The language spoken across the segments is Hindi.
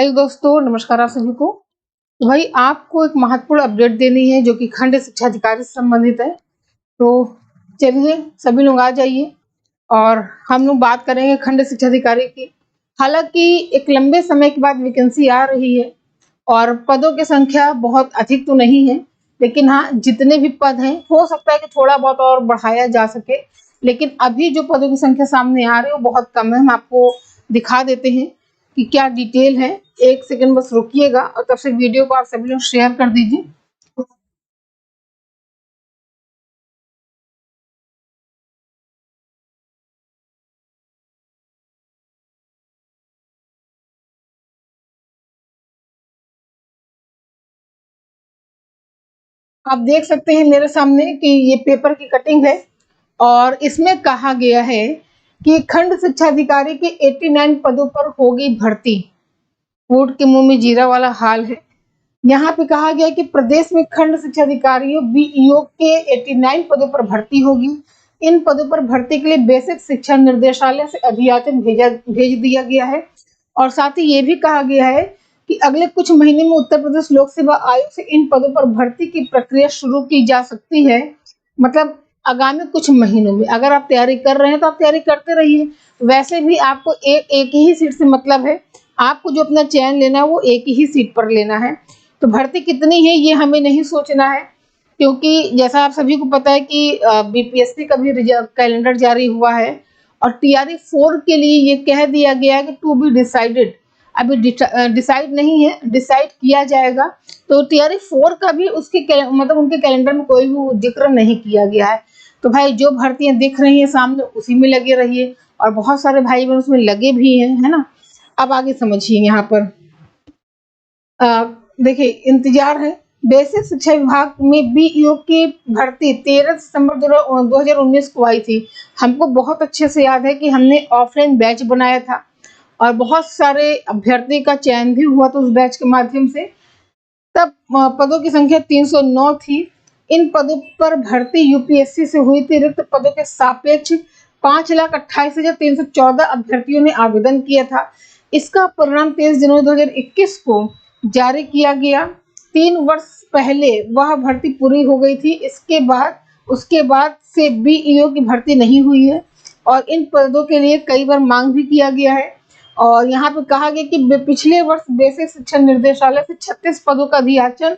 हेलो दोस्तों, नमस्कार आप सभी को। तो भाई आपको एक महत्वपूर्ण अपडेट देनी है जो कि खंड शिक्षा अधिकारी से संबंधित है। तो चलिए सभी लोग आ जाइए और हम लोग बात करेंगे खंड शिक्षा अधिकारी की। हालांकि एक लंबे समय के बाद वैकेंसी आ रही है और पदों की संख्या बहुत अधिक तो नहीं है, लेकिन हाँ जितने भी पद हैं हो सकता है कि थोड़ा बहुत और बढ़ाया जा सके। लेकिन अभी जो पदों की संख्या सामने आ रही है वो बहुत कम है। हम आपको दिखा देते हैं कि क्या डिटेल है। एक सेकंड बस रुकिएगा और तब से वीडियो को आप सभी लोग शेयर कर दीजिए। आप देख सकते हैं मेरे सामने कि ये पेपर की कटिंग है और इसमें कहा गया है कि खंड शिक्षा अधिकारी के 89 पदों पर होगी भर्ती। ऊंट के मुंह में जीरा वाला हाल है। यहाँ पे कहा गया है कि प्रदेश में खंड शिक्षा अधिकारियों बीईओ के 89 पदों पर भर्ती होगी। इन पदों पर भर्ती के लिए बेसिक शिक्षा निर्देशालय से अभियाचन भेज दिया गया है और साथ ही ये भी कहा गया है कि अगले कुछ महीने में उत्तर प्रदेश लोक सेवा आयोग से इन पदों पर भर्ती की प्रक्रिया शुरू की जा सकती है। मतलब आगामी कुछ महीनों में अगर आप तैयारी कर रहे हैं तो आप तैयारी करते रहिए। वैसे भी आपको एक ही सीट से मतलब है। आपको जो अपना चयन लेना है वो एक ही सीट पर लेना है। तो भर्ती कितनी है ये हमें नहीं सोचना है, क्योंकि जैसा आप सभी को पता है कि बीपीएससी का भी कैलेंडर जारी हुआ है और टीआरई 4 के लिए ये कह दिया गया है कि टू बी डिसाइडेड। अभी डिसाइड नहीं है, डिसाइड किया जाएगा। तो टीआरई 4 का भी मतलब उनके कैलेंडर में कोई भी जिक्र नहीं किया गया है। तो भाई जो भर्तियां दिख रही हैं सामने उसी में लगे रहिए और बहुत सारे भाई बहन उसमें लगे भी हैं, है ना। अब आगे समझिए यहाँ पर देखिए इंतजार है। बेसिक शिक्षा विभाग में बीईओ की भर्ती 13 सितंबर 2019 को आई थी। हमको बहुत अच्छे से याद है कि हमने ऑफलाइन बैच बनाया था और बहुत सारे अभ्यर्थी का चयन भी हुआ था उस बैच के माध्यम से। तब पदों की संख्या 309 थी। इन पदों पर भर्ती यूपीएससी से हुई थी। रिक्त पदों के सापेक्ष 5,28,314 अभ्यर्थियों ने आवेदन किया था। इसका परिणाम 23 जनवरी 2021 को जारी किया गया। 3 वर्ष पहले वह भर्ती पूरी हो गई थी। उसके बाद से बीईओ की भर्ती नहीं हुई है और इन पदों के लिए कई बार मांग भी किया गया है। और यहाँ पे कहा गया कि पिछले वर्ष बेसिक शिक्षा निर्देशालय से 36 पदों का अभियाचन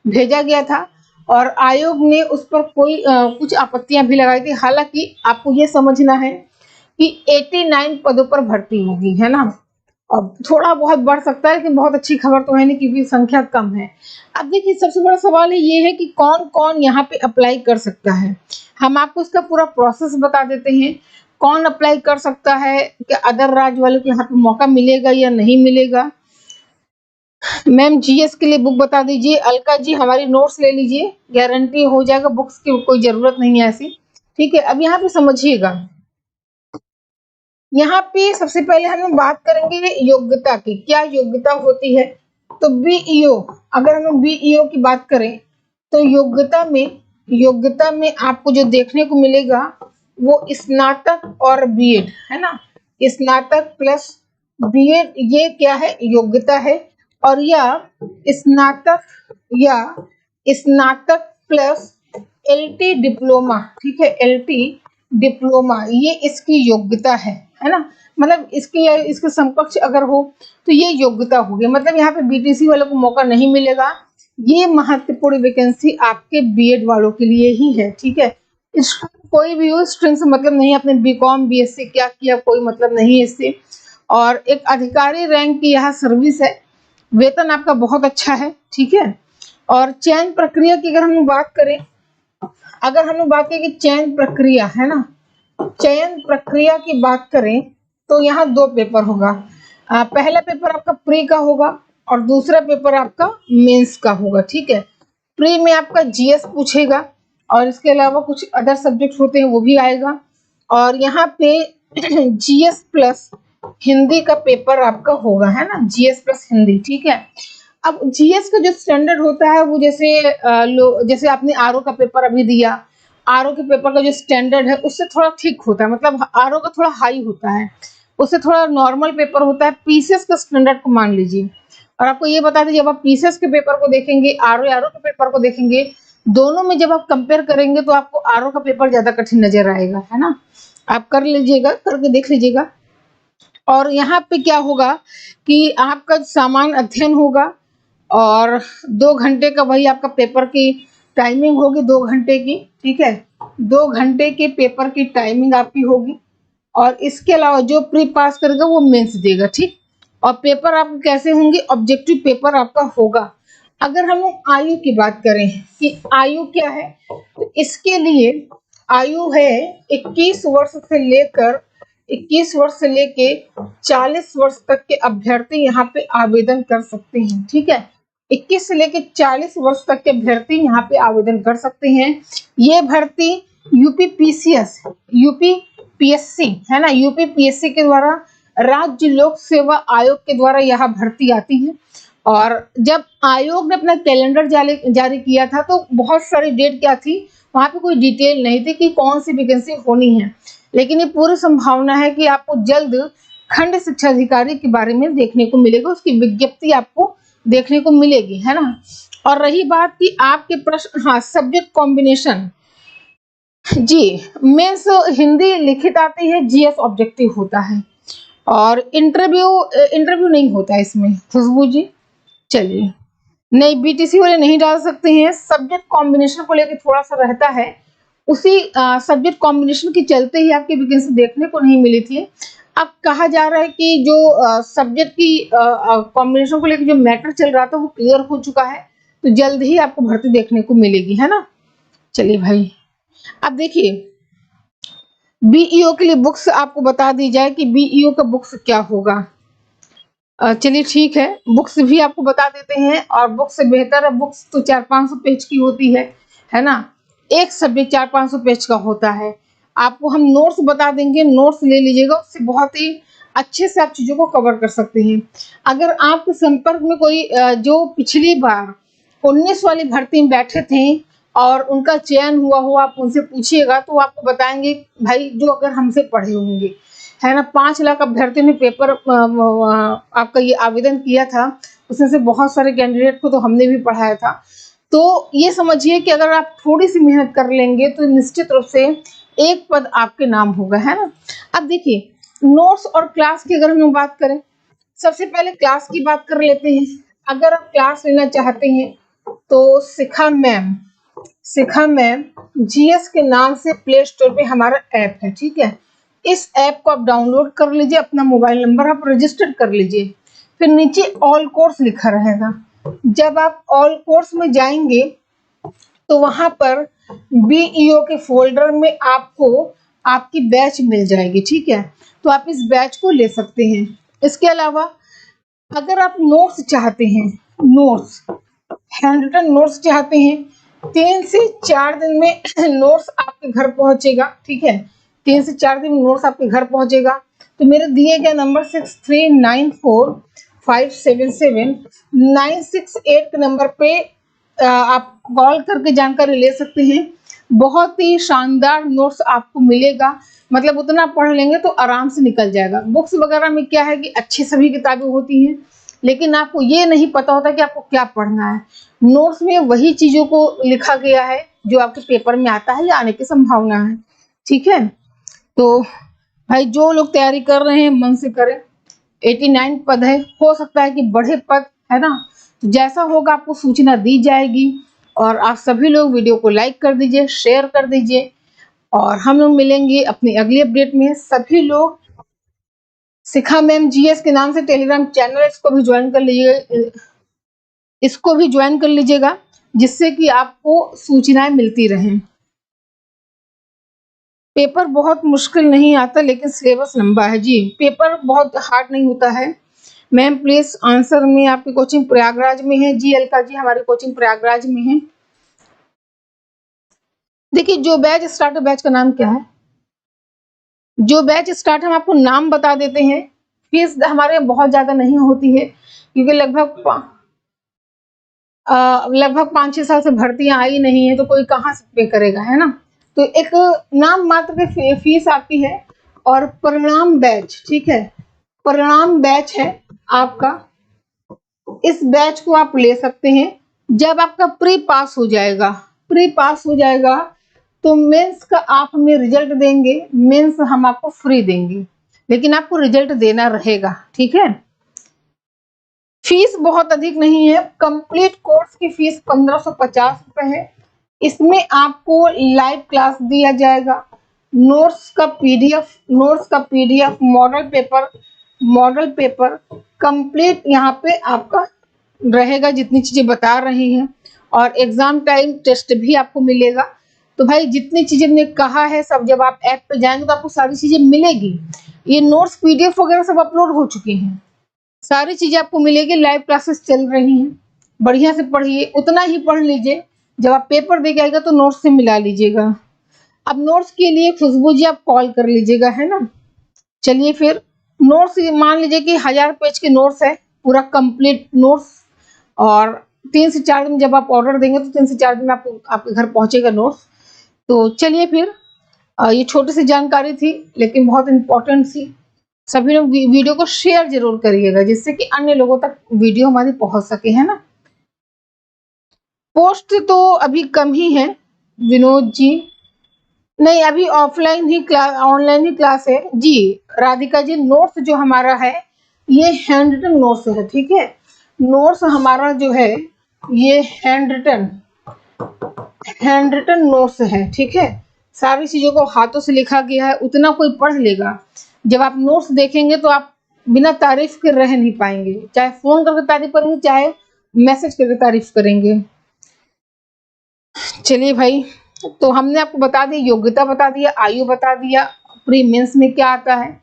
भेजा गया था और आयोग ने उस पर कुछ आपत्तियां भी लगाई थी। हालांकि आपको ये समझना है कि 89 पदों पर भर्ती होगी, है ना। अब थोड़ा बहुत बढ़ सकता है लेकिन बहुत अच्छी खबर तो है नहीं क्योंकि संख्या कम है। अब देखिए सबसे बड़ा सवाल ये है कि कौन कौन यहाँ पे अप्लाई कर सकता है। हम आपको इसका पूरा प्रोसेस बता देते हैं। कौन अप्लाई कर सकता है, क्या अदर राज्य वालों को यहाँ पे मौका मिलेगा या नहीं मिलेगा। मैम जीएस के लिए बुक बता दीजिए। अलका जी हमारी नोट्स ले लीजिए, गारंटी हो जाएगा। बुक्स की कोई जरूरत नहीं है ऐसी, ठीक है। अब यहाँ पे समझिएगा, यहाँ पे सबसे पहले हम लोग बात करेंगे योग्यता की। क्या योग्यता होती है, तो बीईओ, अगर हम लोग बीईओ की बात करें तो योग्यता में आपको जो देखने को मिलेगा वो स्नातक और बीएड, है ना। स्नातक प्लस बीएड ये क्या है, योग्यता है। और या स्नातक या स्नातक प्लस एलटी डिप्लोमा, ठीक है, एलटी डिप्लोमा ये इसकी योग्यता है ना। मतलब इसके समकक्ष अगर हो तो ये योग्यता होगी। मतलब यहाँ पे बीटीसी वालों को मौका नहीं मिलेगा। ये महत्वपूर्ण वैकेंसी आपके बीएड वालों के लिए ही है, ठीक है। इस कोई भी हो, स्ट्रीम से मतलब नहीं, आपने बीकॉम बीएससी क्या किया कोई मतलब नहीं है इससे। और एक अधिकारी रैंक की यह सर्विस है। वेतन आपका बहुत अच्छा है, ठीक है। और चयन प्रक्रिया की अगर हम बात करें, कि चयन प्रक्रिया, है ना, चयन प्रक्रिया की बात करें तो यहाँ 2 पेपर होगा। पहला पेपर आपका प्री का होगा और दूसरा पेपर आपका मेंस का होगा, ठीक है। प्री में आपका जीएस पूछेगा और इसके अलावा कुछ अदर सब्जेक्ट होते हैं वो भी आएगा। और यहाँ पे जीएस प्लस हिंदी का पेपर आपका होगा, है ना, जीएस प्लस हिंदी, ठीक है। अब जीएस का जो स्टैंडर्ड होता है वो जैसे आपने आरओ का पेपर अभी दिया, आरओ के पेपर का जो स्टैंडर्ड है उससे थोड़ा ठीक होता है। मतलब आरओ का थोड़ा हाई होता है। उससे थोड़ा नॉर्मल पेपर होता है। पीसीएस के स्टैंडर्ड को मान लीजिए। और आपको ये बता दें, जब आप पीसीएस के पेपर को देखेंगे, आरओ के पेपर को देखेंगे, दोनों में जब आप कंपेयर करेंगे तो आपको आरओ का पेपर ज्यादा कठिन नजर आएगा, है ना। आप कर लीजिएगा, करके देख लीजिएगा। और यहाँ पे क्या होगा कि आपका सामान्य अध्ययन होगा और 2 घंटे का वही आपका पेपर की टाइमिंग होगी, 2 घंटे की, ठीक है। 2 घंटे के पेपर की टाइमिंग आपकी होगी। और इसके अलावा जो प्री पास करेगा वो मेंस देगा, ठीक। और पेपर आपके कैसे होंगे, ऑब्जेक्टिव पेपर आपका होगा। अगर हम लोग आयु की बात करें कि आयु क्या है, तो इसके लिए आयु है 21 वर्ष से लेकर 21 वर्ष से लेके 40 वर्ष तक के अभ्यर्थी यहाँ पे आवेदन कर सकते हैं, ठीक है। 21 से लेके 40 वर्ष तक के अभ्यर्थी यहाँ पे आवेदन कर सकते हैं। ये भर्ती यूपीपीसीएस, यूपीपीएससी, है ना, यूपीपीएससी के द्वारा, राज्य लोक सेवा आयोग के द्वारा यह भर्ती आती है। और जब आयोग ने अपना कैलेंडर जारी किया था तो बहुत सारी डेट क्या थी, वहां पे कोई डिटेल नहीं थी कि कौन सी वैकेंसी होनी है। लेकिन ये पूरी संभावना है कि आपको जल्द खंड शिक्षा अधिकारी के बारे में देखने को मिलेगा, उसकी विज्ञप्ति आपको देखने को मिलेगी, है ना। और रही बात कि आपके प्रश्न, हाँ, सब्जेक्ट कॉम्बिनेशन, जी, मेंस हिंदी लिखित आती है, जीएस ऑब्जेक्टिव होता है। और इंटरव्यू नहीं होता है इसमें, खुशबू जी। चलिए, नहीं, बीटीसी वाले नहीं डाल सकते हैं। सब्जेक्ट कॉम्बिनेशन को लेकर थोड़ा सा रहता है, उसी सब्जेक्ट कॉम्बिनेशन के चलते ही आपकी वैकेंसी देखने को नहीं मिली थी। अब कहा जा रहा है कि जो सब्जेक्ट की कॉम्बिनेशन को लेकर जो मैटर चल रहा था वो क्लियर हो चुका है, तो जल्द ही आपको भर्ती देखने को मिलेगी, है ना। चलिए भाई, अब देखिए, बीईओ के लिए बुक्स आपको बता दी जाए कि बीईओ का बुक्स क्या होगा। चलिए ठीक है, बुक्स भी आपको बता देते हैं। और बुक्स से बेहतर है, बुक्स तो 400-500 पेज की होती है ना। एक सब्जेक्ट 400-500 पेज का होता है। आपको हम नोट्स बता देंगे, नोट्स ले लीजिएगा, उससे बहुत ही अच्छे से आप चीजों को कवर कर सकते हैं। अगर आपके संपर्क में कोई जो पिछली बार 19 वाली भर्ती में बैठे थे और उनका चयन हुआ हो, आप उनसे पूछिएगा तो आपको बताएंगे भाई, जो अगर हमसे पढ़े होंगे, है ना। 5 लाख अभ्यर्थियों ने पेपर आपका ये आवेदन किया था, उसमें से बहुत सारे कैंडिडेट को तो हमने भी पढ़ाया था। तो ये समझिए कि अगर आप थोड़ी सी मेहनत कर लेंगे तो निश्चित रूप से एक पद आपके नाम होगा, है ना। अब देखिए, नोट्स और क्लास की अगर हम बात करें, सबसे पहले क्लास की बात कर लेते हैं। अगर आप क्लास लेना चाहते हैं तो शिखा मैम जीएस के नाम से प्ले स्टोर पे हमारा ऐप है, ठीक है। इस ऐप को आप डाउनलोड कर लीजिए, अपना मोबाइल नंबर आप रजिस्टर कर लीजिए। फिर नीचे ऑल कोर्स लिखा रहेगा। जब आप ऑल कोर्स में जाएंगे तो वहां पर बीईओ के फोल्डर में आपको आपकी बैच मिल जाएगी, ठीक है। तो आप इस बैच को ले सकते हैं। इसके अलावा अगर आप नोट्स चाहते हैं, नोट्स, हैंड रिटन नोट्स चाहते हैं, 3 से 4 दिन में नोट्स आपके घर पहुंचेगा, ठीक है। 3 से 4 दिन में नोट्स आपके घर पहुंचेगा। तो मेरे दिए गए नंबर 6394577968 के नंबर पे आप कॉल करके जानकारी ले सकते हैं। बहुत ही शानदार नोट्स आपको मिलेगा, मतलब उतना पढ़ लेंगे तो आराम से निकल जाएगा। बुक्स वगैरह में क्या है कि अच्छी सभी किताबें होती हैं, लेकिन आपको ये नहीं पता होता कि आपको क्या पढ़ना है। नोट्स में वही चीजों को लिखा गया है जो आपके पेपर में आता है या आने की संभावना है, ठीक है। तो भाई, जो लोग तैयारी कर रहे हैं मन से करें। 89 पद है, हो सकता है कि बढ़े पद, है ना। तो जैसा होगा आपको सूचना दी जाएगी। और आप सभी लोग वीडियो को लाइक कर दीजिए, शेयर कर दीजिए। और हम लोग मिलेंगे अपनी अगली अपडेट में। सभी लोग शिखा मैम जीएस के नाम से टेलीग्राम चैनल, इसको भी ज्वाइन कर लीजिएगा, जिससे कि आपको सूचनाएं मिलती रहें। पेपर बहुत मुश्किल नहीं आता, लेकिन सिलेबस लंबा है। जी, पेपर बहुत हार्ड नहीं होता है। मैम प्लीज आंसर में, आपकी कोचिंग प्रयागराज में है। जी अलका जी, हमारी कोचिंग प्रयागराज में है। देखिए, जो बैच स्टार्ट, बैच का नाम क्या है, जो बैच स्टार्ट हम आपको नाम बता देते हैं। फीस हमारे बहुत ज्यादा नहीं होती है, क्योंकि लगभग 5-6 साल से भर्तियां आई नहीं है, तो कोई कहाँ से पे करेगा, है ना। तो एक नाम मात्र की फीस आती है और परिणाम बैच, ठीक है, परिणाम बैच है आपका। इस बैच को आप ले सकते हैं जब आपका प्री पास हो जाएगा। प्री पास हो जाएगा तो मेंस का आप हमें रिजल्ट देंगे, मेंस हम आपको फ्री देंगे, लेकिन आपको रिजल्ट देना रहेगा, ठीक है। फीस बहुत अधिक नहीं है, कंप्लीट कोर्स की फीस 1550 रुपए है। इसमें आपको लाइव क्लास दिया जाएगा, नोट्स का पीडीएफ, मॉडल पेपर कंप्लीट यहाँ पे आपका रहेगा, जितनी चीजें बता रही हैं, और एग्जाम टाइम टेस्ट भी आपको मिलेगा। तो भाई जितनी चीजें हमने कहा है सब, जब आप ऐप पे जाएंगे तो आपको सारी चीजें मिलेगी। ये नोट्स पीडीएफ वगैरह सब अपलोड हो चुकी हैं, सारी चीजें आपको मिलेगी। लाइव क्लासेस चल रही हैं, बढ़िया से पढ़िए, उतना ही पढ़ लीजिए, जब आप पेपर दे के आएगा तो नोट्स से मिला लीजिएगा। अब नोट्स के लिए खुशबू जी आप कॉल कर लीजिएगा, है ना। चलिए फिर नोट्स, मान लीजिए कि 1000 पेज के नोट्स है, पूरा कंप्लीट नोट्स, और 3 से 4 दिन जब आप ऑर्डर देंगे तो 3 से 4 दिन में आपको आपके घर पहुंचेगा नोट्स। तो चलिए फिर, ये छोटी सी जानकारी थी लेकिन बहुत इंपॉर्टेंट थी। सभी लोग वीडियो को शेयर जरूर करिएगा, जिससे कि अन्य लोगों तक वीडियो हमारी पहुंच सके, है ना। पोस्ट तो अभी कम ही है विनोद जी, नहीं अभी ऑफलाइन ही क्लास, ऑनलाइन ही क्लास है जी। राधिका जी, नोट्स जो हमारा है ये हैंड रिटन नोट्स है, ठीक है। नोट्स हमारा जो है ये हैंड रिटन नोट्स है, ठीक है। सारी चीजों को हाथों से लिखा गया है, उतना कोई पढ़ लेगा। जब आप नोट्स देखेंगे तो आप बिना तारीफ के रह नहीं पाएंगे, चाहे फोन करके तारीफ करेंगे, चाहे मैसेज करके तारीफ करेंगे। चलिए भाई, तो हमने आपको बता दिया, योग्यता बता दिया, आयु बता दिया, प्री मेंस में क्या आता है,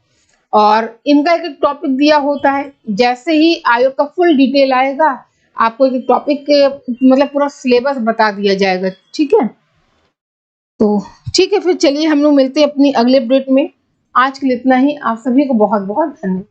और इनका एक टॉपिक दिया होता है। जैसे ही आयोग का फुल डिटेल आएगा आपको एक टॉपिक के मतलब पूरा सिलेबस बता दिया जाएगा, ठीक है। तो ठीक है, फिर चलिए हम लोग मिलते हैं अपनी अगले अपडेट में। आज के लिए इतना ही, आप सभी को बहुत बहुत धन्यवाद।